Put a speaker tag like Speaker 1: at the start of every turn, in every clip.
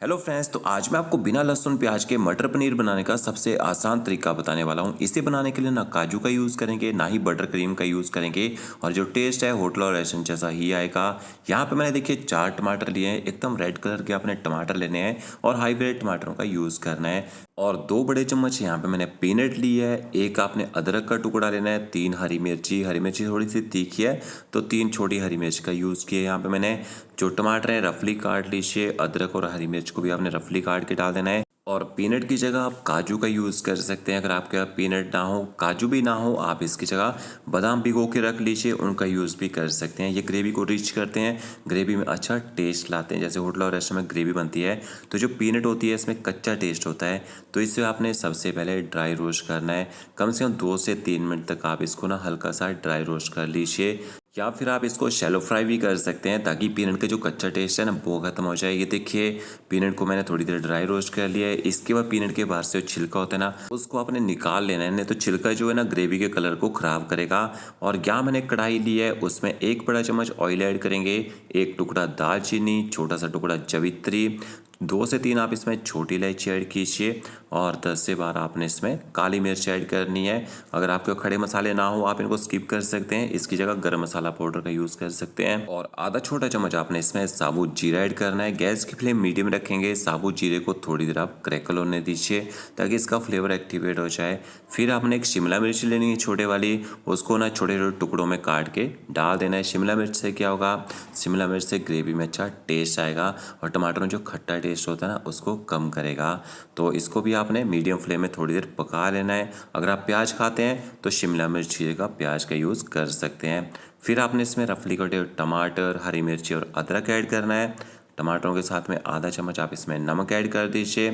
Speaker 1: Hello friends, तो आज मैं आपको बिना लहसुन प्याज के मटर पनीर बनाने का सबसे आसान तरीका बताने वाला हूँ। इसे बनाने के लिए ना काजू का यूज़ करेंगे, ना ही बटर क्रीम का यूज़ करेंगे और जो टेस्ट है होटल और रेस्टोरेंट जैसा ही आएगा। यहाँ पे मैंने देखिए 4 टमाटर लिए हैं, एकदम रेड कलर के आपने टमाटर लेने हैं और हाईब्रिड टमाटरों का यूज़ करना है। और 2 बड़े चम्मच यहाँ पे मैंने पीनट ली है, एक आपने अदरक का टुकड़ा लेना है, 3 हरी मिर्ची थोड़ी सी तीखी है तो 3 छोटी हरी मिर्च का यूज़ किया यहाँ पे मैंने। जो टमाटर हैं रफली काट लीजिए, अदरक और हरी मिर्च को भी आपने रफली काट के डाल देना है। और पीनट की जगह आप काजू का यूज़ कर सकते हैं। अगर आपके पास पीनट ना हो, काजू भी ना हो, आप इसकी जगह बादाम भिगो के रख लीजिए, उनका यूज़ भी कर सकते हैं। ये ग्रेवी को रिच करते हैं, ग्रेवी में अच्छा टेस्ट लाते हैं। जैसे होटल और रेस्टोरेंट में ग्रेवी बनती है तो जो पीनट होती है इसमें कच्चा टेस्ट होता है, तो इससे आपने सबसे पहले ड्राई रोस्ट करना है। कम से कम 2 से 3 मिनट तक आप इसको ना हल्का सा ड्राई रोस्ट कर लीजिए, या फिर आप इसको शैलो फ्राई भी कर सकते हैं ताकि पीनट का जो कच्चा टेस्ट है ना वो खत्म हो जाए। ये देखिए पीनट को मैंने थोड़ी देर ड्राई रोस्ट कर लिया है। इसके बाद पीनट के बाहर से जो छिलका होता है ना उसको आपने निकाल लेना है, नहीं तो छिलका जो है ना ग्रेवी के कलर को ख़राब करेगा। और यहाँ मैंने कढ़ाई ली है, उसमें 1 बड़ा चम्मच ऑयल ऐड करेंगे, 1 टुकड़ा दालचीनी, छोटा सा टुकड़ा जवित्री, 2 से 3 आप इसमें छोटी इलायची ऐड कीजिए और 10 से 12 आपने इसमें काली मिर्च ऐड करनी है। अगर आपके खड़े मसाले ना हो आप इनको स्किप कर सकते हैं, इसकी जगह गरम मसाला पाउडर का यूज़ कर सकते हैं। और आधा छोटा चम्मच आपने इसमें साबुत जीरा ऐड करना है। गैस की फ्लेम मीडियम रखेंगे, साबुत जीरे को थोड़ी देर आप क्रैकल होने दीजिए ताकि इसका फ्लेवर एक्टिवेट हो जाए। फिर आपने एक शिमला मिर्च लेनी है छोटे वाली, उसको ना छोटे छोटे टुकड़ों में काट के डाल देना है। शिमला मिर्च से क्या होगा, शिमला मिर्च से ग्रेवी में अच्छा टेस्ट आएगा और टमाटर में जो खट्टा टेस्ट होता है ना उसको कम करेगा। तो इसको भी आपने मीडियम फ्लेम में थोड़ी देर पका लेना है। अगर आप प्याज खाते हैं तो शिमला मिर्च की जगह प्याज का यूज़ कर सकते हैं। फिर आपने इसमें रफली कटे हुए टमाटर, हरी मिर्ची और अदरक ऐड करना है। टमाटरों के साथ में आधा चम्मच आप इसमें नमक ऐड कर दीजिए।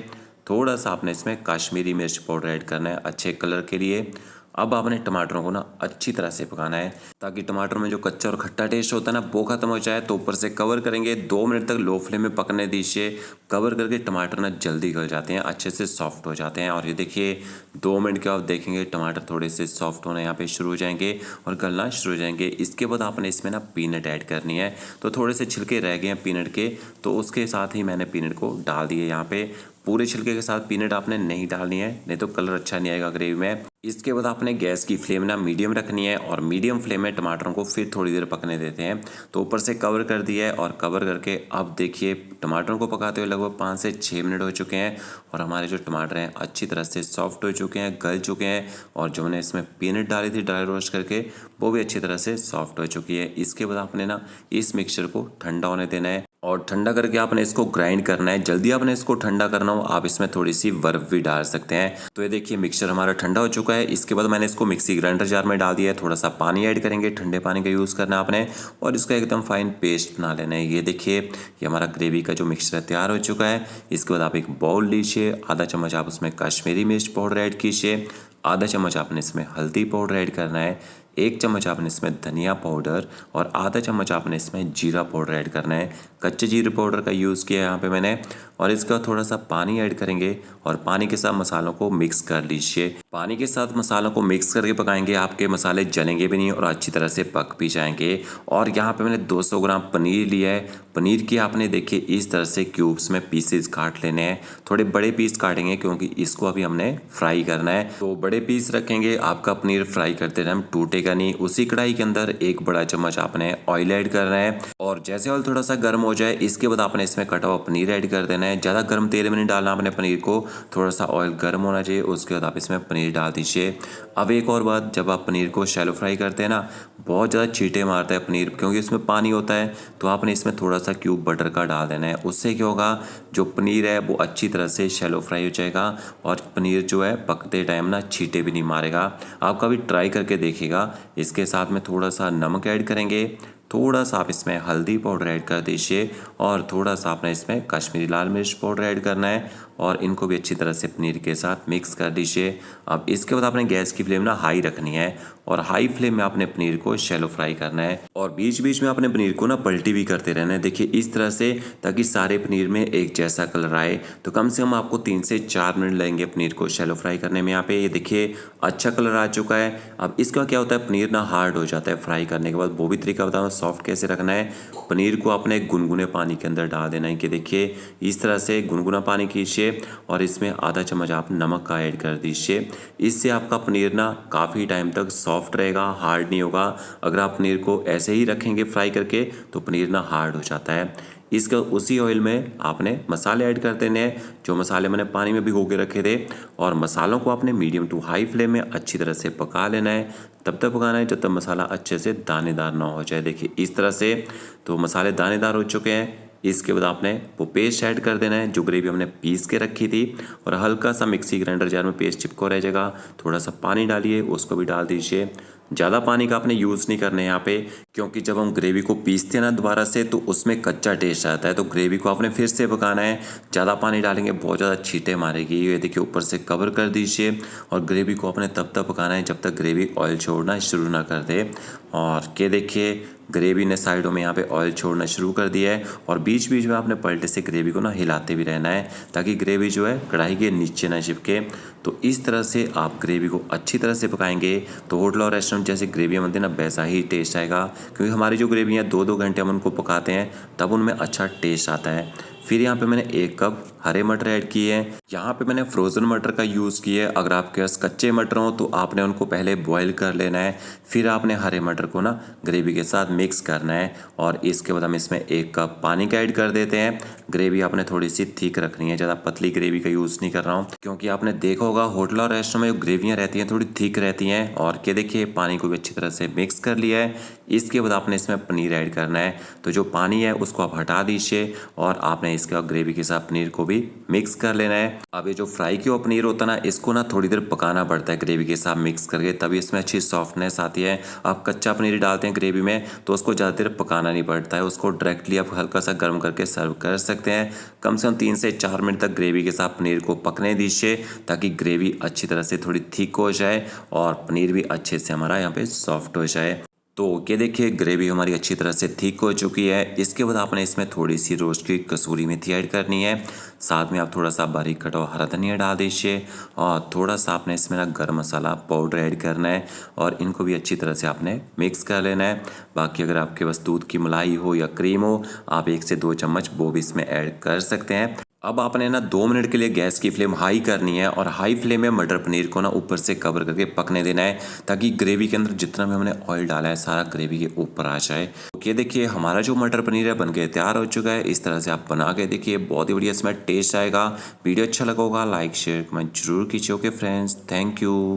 Speaker 1: थोड़ा सा आपने इसमें कश्मीरी मिर्च पाउडर ऐड करना है अच्छे कलर के लिए। अब आपने टमाटरों को ना अच्छी तरह से पकाना है ताकि टमाटर में जो कच्चा और खट्टा टेस्ट होता है ना वो खत्म हो जाए। तो ऊपर से कवर करेंगे, 2 मिनट तक लो फ्लेम में पकने दीजिए। कवर करके टमाटर ना जल्दी गल जाते हैं, अच्छे से सॉफ्ट हो जाते हैं। और ये देखिए 2 मिनट के आप देखेंगे टमाटर थोड़े से सॉफ्ट होना यहाँ पे शुरू हो जाएंगे और गलना शुरू हो जाएंगे। इसके बाद आपने इसमें ना पीनट ऐड करनी है। तो थोड़े से छिलके रह गए हैं पीनट के, तो उसके साथ ही मैंने पीनट को डाल दिए यहाँ पे। पूरे छिलके के साथ पीनट आपने नहीं डालनी है, नहीं तो कलर अच्छा नहीं आएगा ग्रेवी में। इसके बाद आपने गैस की फ्लेम ना मीडियम रखनी है और मीडियम फ्लेम में टमाटरों को फिर थोड़ी देर पकने देते हैं। तो ऊपर से कवर कर दिया है और कवर करके अब देखिए टमाटरों को पकाते हुए लगभग 5 से 6 मिनट हो चुके हैं और हमारे जो टमाटर हैं अच्छी तरह से सॉफ्ट हो चुके हैं, गल चुके हैं। और जो मैंने इसमें पीनट डाली थी ड्राई रोस्ट करके वो भी अच्छी तरह से सॉफ्ट हो चुकी है। इसके बाद आपने ना इस मिक्सचर को ठंडा होने देना है और ठंडा करके आपने इसको ग्राइंड करना है। जल्दी आपने इसको ठंडा करना हो आप इसमें थोड़ी सी बर्फ भी डाल सकते हैं। तो ये देखिए मिक्सचर हमारा ठंडा हो चुका है। इसके बाद मैंने इसको मिक्सी ग्राइंडर जार में डाल दिया है। थोड़ा सा पानी ऐड करेंगे, ठंडे पानी का यूज़ करना है आपने और इसका एकदम फाइन पेस्ट बना लेना है। ये देखिए ये हमारा ग्रेवी का जो मिक्सचर तैयार हो चुका है। इसके बाद आप एक बाउल लीजिए, आधा चम्मच आप उसमें कश्मीरी मिर्च पाउडर ऐड कीजिए, आधा चम्मच आपने इसमें हल्दी पाउडर ऐड करना है, 1 चम्मच आपने इसमें धनिया पाउडर और आधा चम्मच आपने इसमें जीरा पाउडर ऐड करना है। कच्चे जीरे पाउडर का यूज़ किया है यहाँ पे मैंने। और इसका थोड़ा सा पानी ऐड करेंगे और पानी के साथ मसालों को मिक्स कर लीजिए। पानी के साथ मसालों को मिक्स करके पकाएंगे, आपके मसाले जलेंगे भी नहीं और अच्छी तरह से पक भी जाएंगे। और यहाँ पे मैंने 200 ग्राम पनीर लिया है। पनीर की आपने देखिए इस तरह से क्यूब्स में पीसेस काट लेने हैं। थोड़े बड़े पीस काटेंगे क्योंकि इसको अभी हमने फ्राई करना है, तो बड़े पीस रखेंगे। आपका पनीर फ्राई करते टाइम टूटेगा नहीं। उसी कढ़ाई के अंदर 1 बड़ा चम्मच आपने ऑयल ऐड करना है और जैसे ऑयल थोड़ा सा गर्म हो जाए इसके बाद आपने इसमें कटा हुआ पनीर ऐड कर देना है। ज़्यादा गर्म तेल में नहीं डालना आपने पनीर को, थोड़ा सा ऑयल गर्म होना चाहिए। उसके बाद आप इसमें पनीर डाल दीजिए। अब एक और बात, जब आप पनीर को शैलो फ्राई करते हैं ना बहुत ज़्यादा छींटे मारता है पनीर क्योंकि इसमें पानी होता है, तो आपने इसमें थोड़ा सा क्यूब बटर का डाल देना है। उससे क्या होगा, जो पनीर है वो अच्छी तरह से शैलो फ्राई हो जाएगा और पनीर जो है पकते टाइम ना छींटे भी नहीं मारेगा। आप कभी ट्राई करके देखिएगा। इसके साथ में थोड़ा सा नमक ऐड करेंगे, थोड़ा सा आप इसमें हल्दी पाउडर ऐड कर दीजिए और थोड़ा सा आपने इसमें कश्मीरी लाल मिर्च पाउडर ऐड करना है और इनको भी अच्छी तरह से पनीर के साथ मिक्स कर दीजिए। अब इसके बाद आपने गैस की फ्लेम ना हाई रखनी है और हाई फ्लेम में आपने पनीर को शैलो फ्राई करना है और बीच बीच में आपने पनीर को ना पलटी भी करते रहना है। देखिए इस तरह से, ताकि सारे पनीर में एक जैसा कलर आए। तो कम से कम आपको 3 से 4 मिनट लगेंगे पनीर को शैलो फ्राई करने में। यहाँ पे ये देखिए अच्छा कलर आ चुका है। अब इसका क्या होता है, पनीर ना हार्ड हो जाता है फ्राई करने के बाद। वो भी तरीका बताऊँ सॉफ्ट कैसे रखना है, पनीर को आपने गुनगुने पानी के अंदर डाल देना है कि देखिए इस तरह से गुनगुना पानी कीजिए और इसमें आधा चम्मच आप नमक का ऐड कर दीजिए। इससे आपका पनीर ना काफ़ी टाइम तक सॉफ्ट रहेगा, हार्ड नहीं होगा। अगर आप पनीर को ऐसे ही रखेंगे फ्राई करके तो पनीर ना हार्ड हो जाता है। इसका उसी ऑयल में आपने मसाले ऐड कर देने हैं, जो मसाले मैंने पानी में भिगो के रखे थे, और मसालों को आपने मीडियम टू हाई फ्लेम में अच्छी तरह से पका लेना है। तब तक पकाना है जब तक मसाला अच्छे से दानेदार ना हो जाए। देखिए इस तरह से तो मसाले दानेदार हो चुके हैं। इसके बाद आपने वो पेस्ट ऐड कर देना है जो ग्रेवी हमने पीस के रखी थी, और हल्का सा मिक्सी ग्राइंडर जार में पेस्ट चिपको रह जाएगा। थोड़ा सा पानी डालिए, उसको भी डाल दीजिए। ज़्यादा पानी का आपने यूज़ नहीं करना है यहाँ पे, क्योंकि जब हम ग्रेवी को पीसते हैं ना दोबारा से तो उसमें कच्चा टेस्ट आता है, तो ग्रेवी को आपने फिर से पकाना है। ज़्यादा पानी डालेंगे बहुत ज़्यादा छींटे मारेगी। ये देखिए ऊपर से कवर कर दीजिए, और ग्रेवी को आपने तब तक पकाना है जब तक ग्रेवी ऑयल छोड़ना शुरू ना कर दे। और ये देखिए ग्रेवी ने साइडों में यहाँ पे ऑयल छोड़ना शुरू कर दिया है, और बीच बीच में आपने पलटे से ग्रेवी को ना हिलाते भी रहना है ताकि ग्रेवी जो है कढ़ाई के नीचे ना चिपके। तो इस तरह से आप ग्रेवी को अच्छी तरह से पकाएंगे तो होटल और रेस्टोरेंट जैसे ग्रेवियाँ बनती है ना वैसा ही टेस्ट आएगा, क्योंकि हमारी जो ग्रेवियाँ 2-2 घंटे हम उनको पकाते हैं तब उनमें अच्छा टेस्ट आता है। फिर यहाँ पे मैंने 1 कप हरे मटर ऐड किए हैं। यहाँ पे मैंने फ्रोज़न मटर का यूज़ किया है। अगर आपके पास कच्चे मटर हो तो आपने उनको पहले बॉईल कर लेना है, फिर आपने हरे मटर को ना ग्रेवी के साथ मिक्स करना है, और इसके बाद हम इसमें 1 कप पानी का ऐड कर देते हैं। ग्रेवी आपने थोड़ी सी थिक रखनी है, ज़्यादा पतली ग्रेवी का यूज़ नहीं कर रहा हूँ, क्योंकि आपने देखा होगा होटल और रेस्टोरेंट में जो ग्रेवियाँ रहती हैं थोड़ी थिक रहती हैं। और ये देखिए पानी को भी अच्छी तरह से मिक्स कर लिया है। इसके बाद आपने इसमें पनीर ऐड करना है, तो जो पानी है उसको आप हटा दीजिए, और आपने इसके बाद ग्रेवी के साथ पनीर को भी मिक्स कर लेना है। अब ये जो फ्राई किया हुआ पनीर होता है ना, इसको ना थोड़ी देर पकाना पड़ता है ग्रेवी के साथ मिक्स करके, तभी इसमें अच्छी सॉफ्टनेस आती है। आप कच्चा पनीर डालते हैं ग्रेवी में तो उसको ज़्यादा देर पकाना नहीं पड़ता है, उसको डायरेक्टली आप हल्का सा गर्म करके सर्व कर सकते हैं। कम से कम 3 से 4 मिनट तक ग्रेवी के साथ पनीर को पकने दीजिए ताकि ग्रेवी अच्छी तरह से थोड़ी थिक हो जाए और पनीर भी अच्छे से हमारा यहाँ पे सॉफ्ट हो जाए। तो ये देखिए ग्रेवी हमारी अच्छी तरह से थिक हो चुकी है। इसके बाद आपने इसमें थोड़ी सी रोस्ट की कसूरी मेथी ऐड करनी है, साथ में आप थोड़ा सा बारीक कटा हुआ हरा धनिया डाल दीजिए, और थोड़ा सा आपने इसमें ना गर्म मसाला पाउडर ऐड करना है, और इनको भी अच्छी तरह से आपने मिक्स कर लेना है। बाकी अगर आपके पास दूध की मलाई हो या क्रीम हो, आप 1 से 2 चम्मच वो भी इसमें ऐड कर सकते हैं। अब आपने ना 2 मिनट के लिए गैस की फ्लेम हाई करनी है, और हाई फ्लेम में मटर पनीर को ना ऊपर से कवर करके पकने देना है ताकि ग्रेवी के अंदर जितना भी हमने ऑयल डाला है सारा ग्रेवी के ऊपर आ जाए। तो ये देखिए हमारा जो मटर पनीर है बन के तैयार हो चुका है। इस तरह से आप बना के देखिए, बहुत ही बढ़िया इसमें टेस्ट आएगा। वीडियो अच्छा लगा होगा लाइक शेयर कमेंट जरूर कीजिए। Okay friends, thank you.